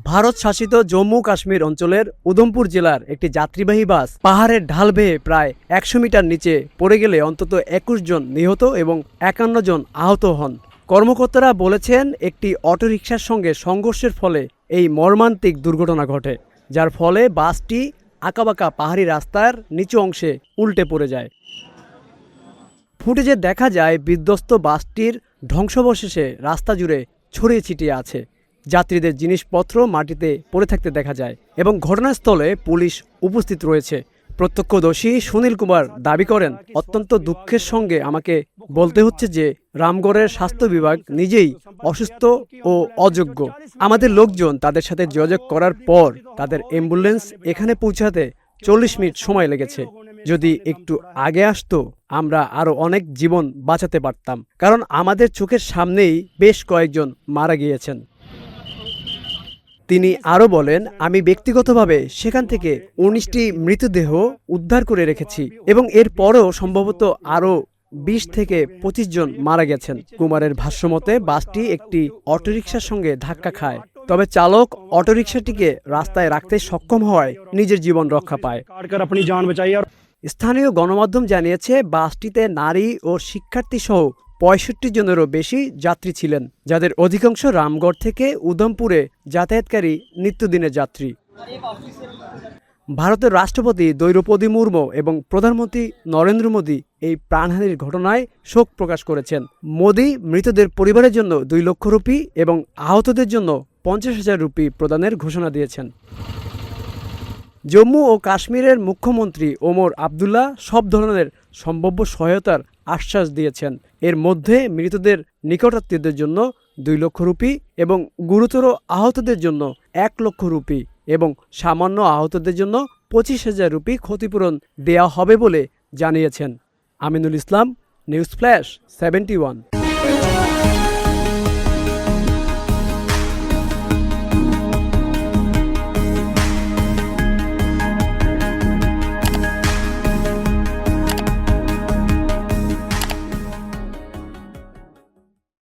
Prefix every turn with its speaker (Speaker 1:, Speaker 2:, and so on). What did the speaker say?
Speaker 1: ভারত শাসিত জম্মু কাশ্মীর অঞ্চলের উধমপুর জেলার একটি যাত্রীবাহী বাস পাহাড়ের ঢাল বেয়ে প্রায় ১০০ মিটার নিচে পড়ে গেলে অন্তত ২১ জন নিহত এবং ৫১ জন আহত হন। কর্মকর্তারা বলেছেন, একটি অটোরিকশার সঙ্গে সংঘর্ষের ফলে এই মর্মান্তিক দুর্ঘটনা ঘটে, যার ফলে বাসটি আঁকাবাঁকা পাহাড়ি রাস্তার নিচু অংশে উল্টে পড়ে যায়। ফুটেজে দেখা যায় বিধ্বস্ত বাসটির ধ্বংসাবশেষে রাস্তা জুড়ে ছড়িয়ে ছিটিয়ে আছে। যাত্রীদের জিনিসপত্র মাটিতে পড়ে থাকতে দেখা যায় এবং ঘটনাস্থলে পুলিশ উপস্থিত রয়েছে। প্রত্যক্ষদর্শী সুনীল কুমার দাবি করেন, অত্যন্ত দুঃখের সঙ্গে আমাকে বলতে হচ্ছে যে রামগড়ের স্বাস্থ্য বিভাগ নিজেই অসুস্থ ও অযোগ্য। আমাদের লোকজন তাদের সাথে যোগাযোগ করার পর তাদের অ্যাম্বুলেন্স এখানে পৌঁছাতে ৪০ মিনিট সময় লেগেছে। যদি একটু আগে আসতো আমরা আরও অনেক জীবন বাঁচাতে পারতাম, কারণ আমাদের চোখের সামনেই বেশ কয়েকজন মারা গিয়েছেন। তিনি আরও বলেন, আমি ব্যক্তিগতভাবে সেখান থেকে ১৯টি মৃতদেহ উদ্ধার করে রেখেছি এবং এরপরেও সম্ভবত আরও ২০ থেকে ২৫ জন মারা গেছেন। কুমারের ভাষ্যমতে বাসটি একটি অটোরিকশার সঙ্গে ধাক্কা খায়, তবে চালক অটোরিকশাটিকে রাস্তায় রাখতে সক্ষম হওয়ায় নিজের জীবন রক্ষা পায়। স্থানীয় গণমাধ্যম জানিয়েছে, বাসটিতে নারী ও শিক্ষার্থী সহ ৬৫ জনেরও বেশি যাত্রী ছিলেন, যাদের অধিকাংশ রামগড় থেকে উধমপুরে যাতায়াতকারী নিত্যদিনের যাত্রী। ভারতের রাষ্ট্রপতি দ্রৌপদী মুর্মু এবং প্রধানমন্ত্রী নরেন্দ্র মোদী এই প্রাণহানির ঘটনায় শোক প্রকাশ করেছেন। মোদী মৃতদের পরিবারের জন্য ২ লক্ষ রুপি এবং আহতদের জন্য ৫০,০০০ রুপি প্রদানের ঘোষণা দিয়েছেন। জম্মু ও কাশ্মীরের মুখ্যমন্ত্রী ওমর আবদুল্লাহ সব ধরনের সম্ভাব্য সহায়তার আশ্বাস দিয়েছেন। এর মধ্যে মৃতদের নিকটাত্মীয়দের জন্য ২ লক্ষ রুপি এবং গুরুতর আহতদের জন্য ১ লক্ষ রুপি এবং সামান্য আহতদের জন্য ২৫,০০০ রুপি ক্ষতিপূরণ দেওয়া হবে বলে জানিয়েছেন। Aminul Islam, news flash ৭১।